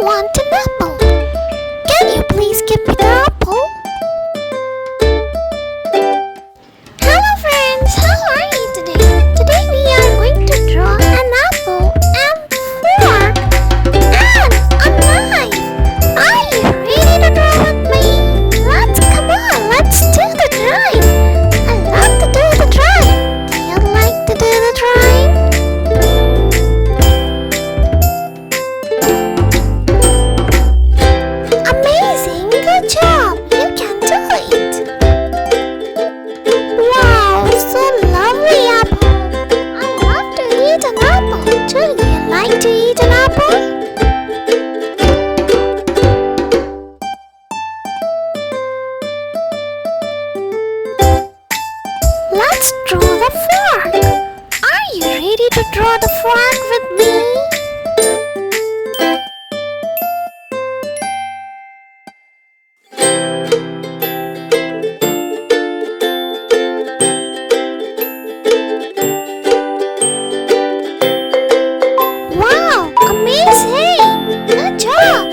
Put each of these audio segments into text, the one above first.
want an apple. Can you please give me the apple? Hello friends, how are you today? Today we are going to draw an apple and fork and a knife. Are you ready to draw with me? Let's do the drawing. I love to do the drawing. Do you like to do the drawing? Amazing, good job. You can do it. Wow, so lovely apple. I love to eat an apple. Do you like to eat an apple? Let's draw the fork. Are you ready to draw the fork with me? Wow, amazing! Good job!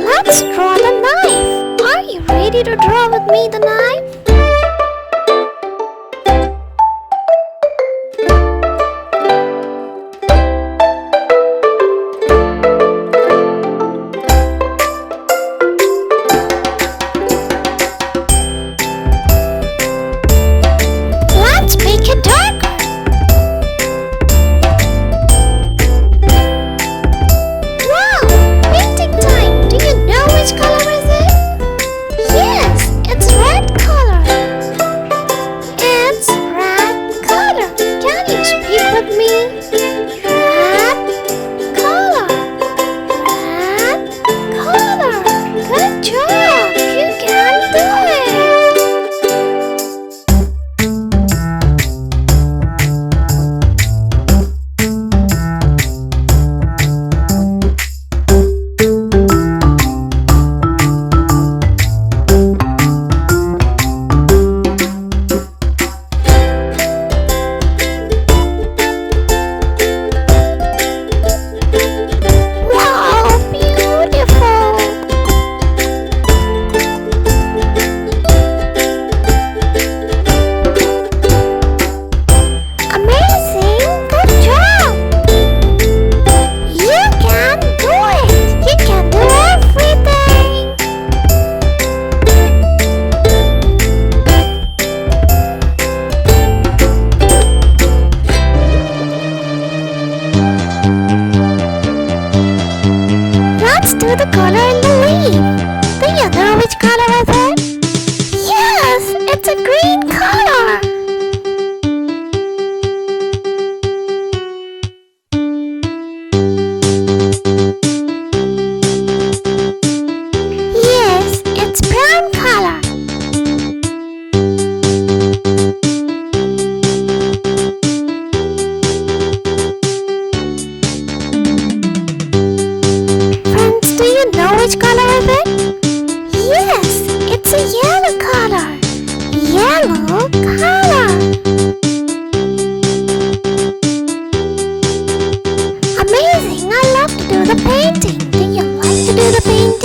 Let's draw the knife. Are you ready to draw with me the knife? Let's make it darker. Wow, painting time. Do you know which color is it? Yes, it's red color. It's red color. Can you speak with me? Red color. Red color. Good job. You can do it. Wow, beautiful! Amazing! Good job! You can do it! You can do everything! Let's do the color in the leaf. Do you know which color is it? Yes, it's a green color. Yes, it's brown color. Friends, do you know which color is it? Yes, it's a yellow color. Yellow color. Amazing, I love to do the painting. Do you like to do the painting?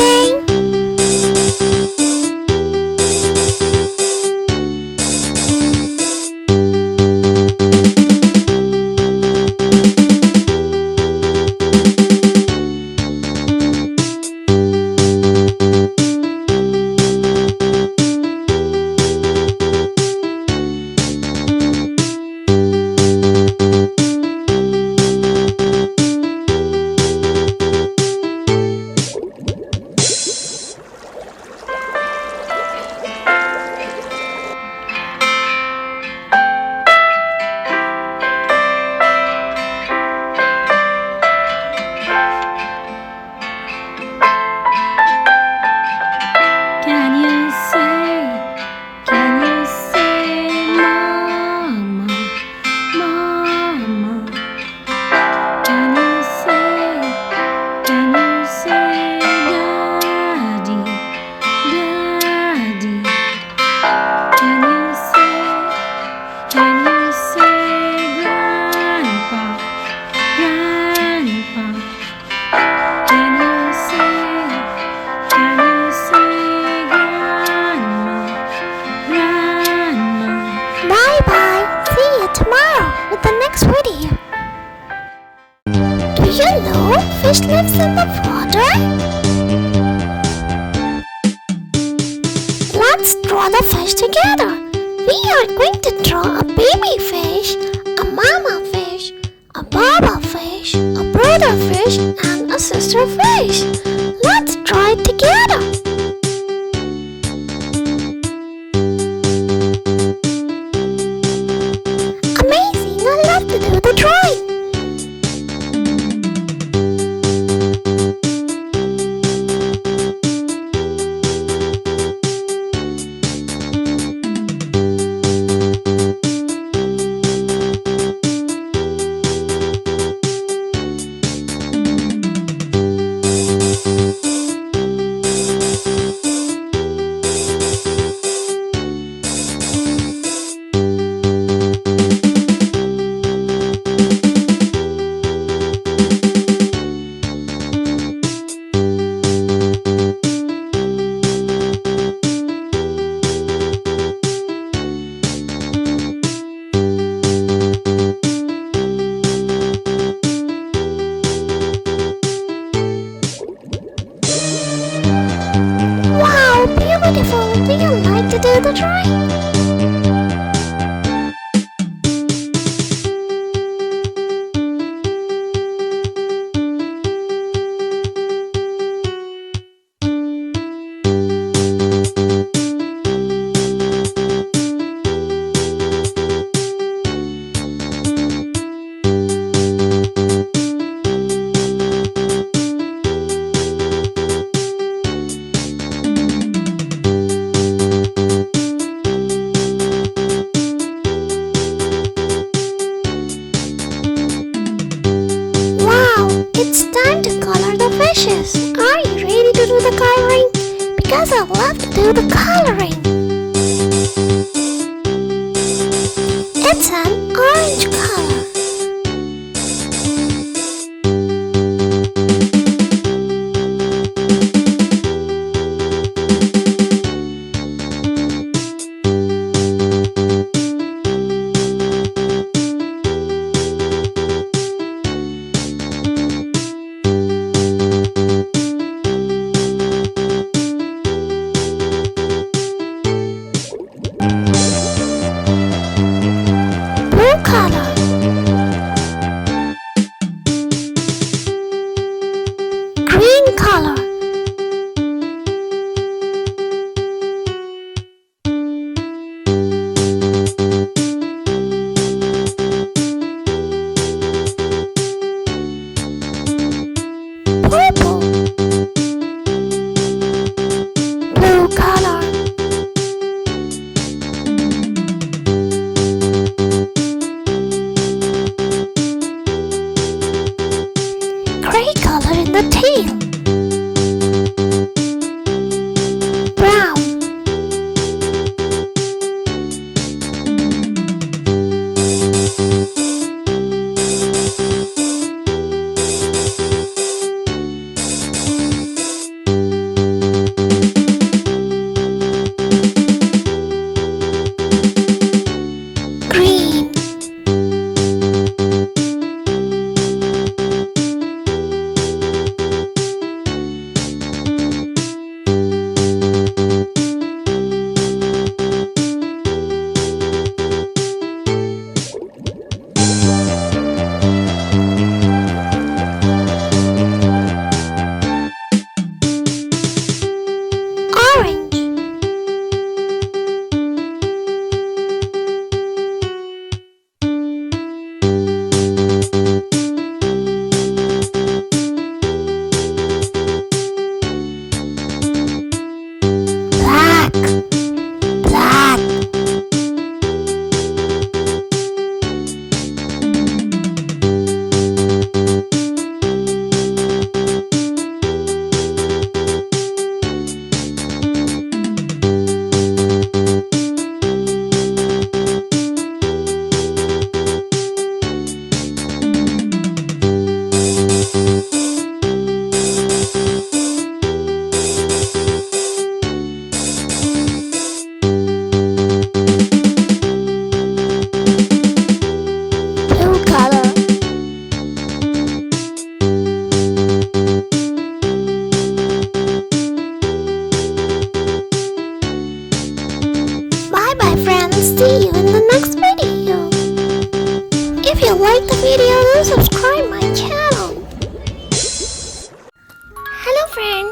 Hello, fish lives in the water? Let's draw the fish together. We are going to draw a baby fish, a mama fish, a baba fish, a brother fish, and a sister fish. Let's draw it together. Amazing! I love to do the drawing. Beautiful! Do you like to do the drawing? It's time to color the fishes. Are you ready to do the coloring? Because I love to do the coloring. It's an orange color. Color. Green color. Purple. Blue color. Gray color in the tail. Brown. Green.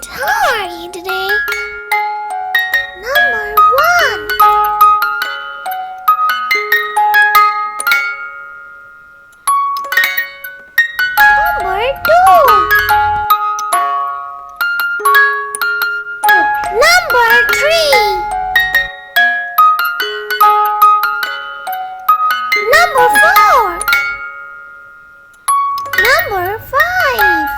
friends, how are you today? Number 1. Number 2. Number 3. Number 4. Number 5.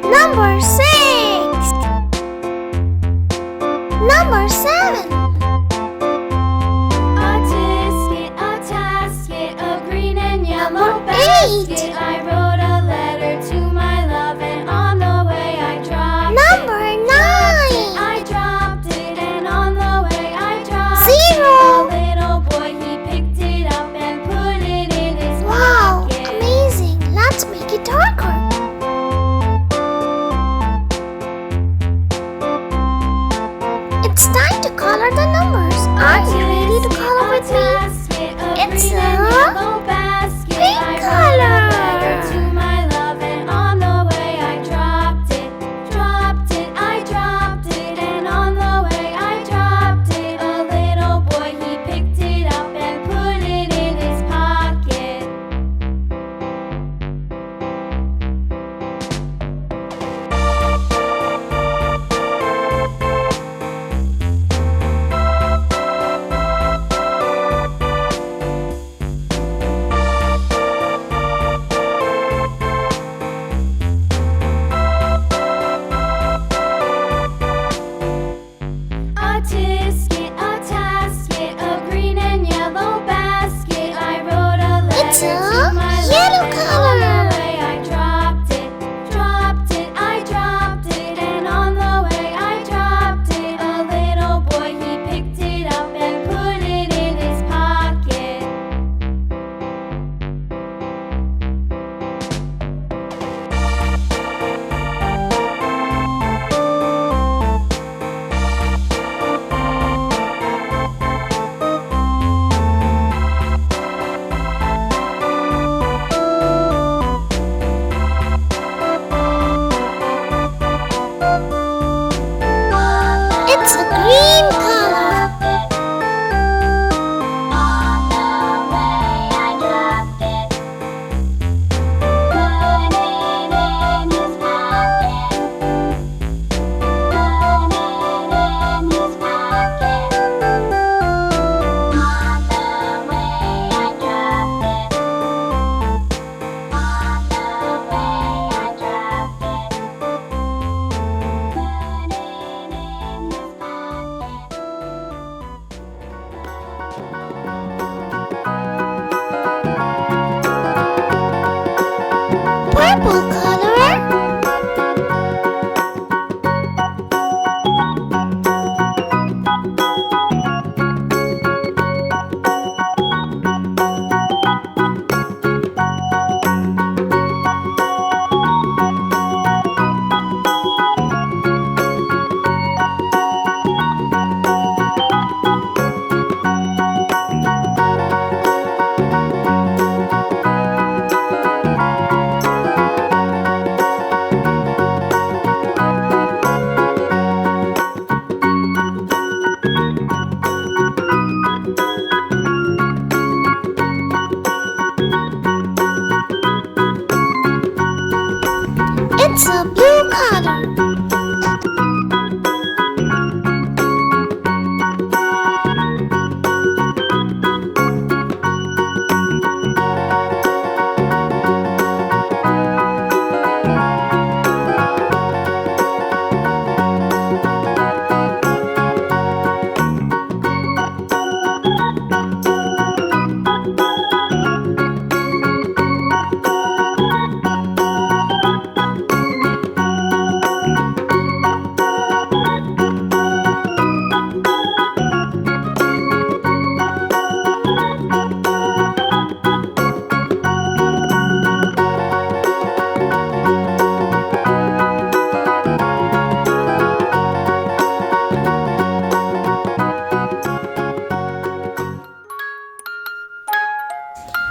Number 6. Number 7. A tisket, a tasket, a green and yellow Number basket. 8. I wrote a letter to my love, and on the way I dropped Number it. 9. I dropped it, and on the way I dropped 0. it. A little boy, he picked it up and put it in his Wow, pocket. amazing. Let's make it darker. It's time to color the numbers. Are you ready to color with me? It's a pink color. To my love, and on the way I dropped it, I dropped it, and on the way I dropped it. A little boy, he picked it up and put it in his pocket. A tisket, a tasket, a green and yellow basket. I wrote a It's letter a to my yellow love, and color. on the way I dropped it, I dropped it, and on the way I dropped it. A little boy, he picked it up and put it in his pocket. It's a green color. On the way I dropped it, put it in his pocket, put it in his pocket. On the way I dropped it, on the way I dropped it, put it in his pocket. Purple color. It's a blue color.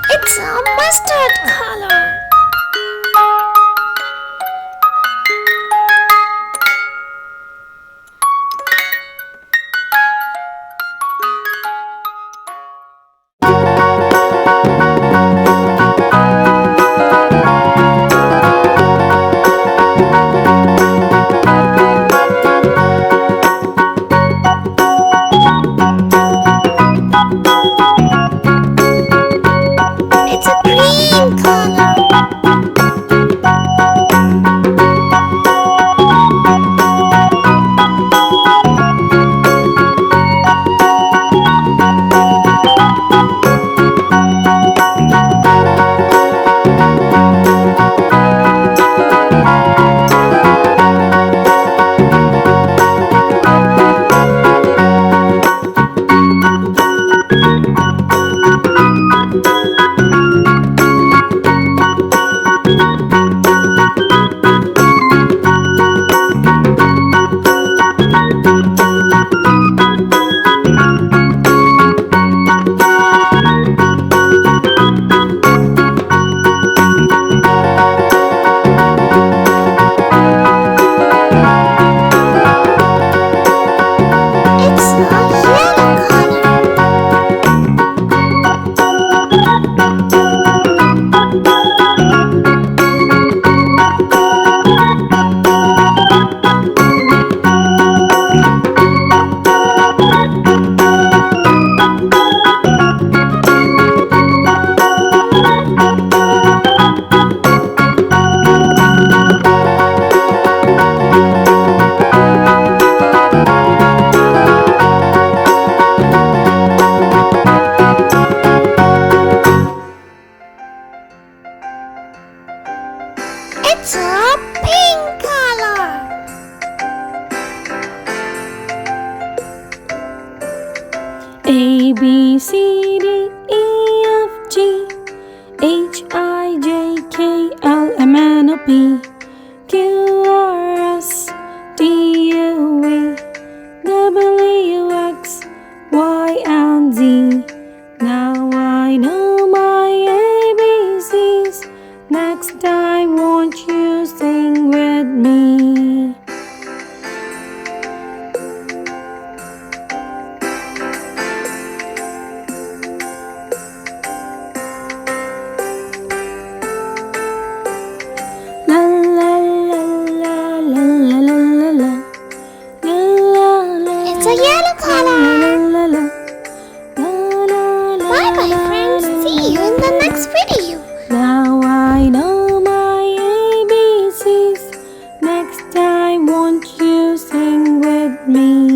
It's a mustard color. pink color. It's a yellow color. It's a pink color. A B C D E F G H I J K L M N O P Q R S T U V W X Y and Z. Now I know my ABCs. Next time, won't you sing with me? La la la la la la la la la. It's a yellow color. La la la. Bye bye, friends. See you in the next video. Now I know my ABCs. Next time, won't you sing with me?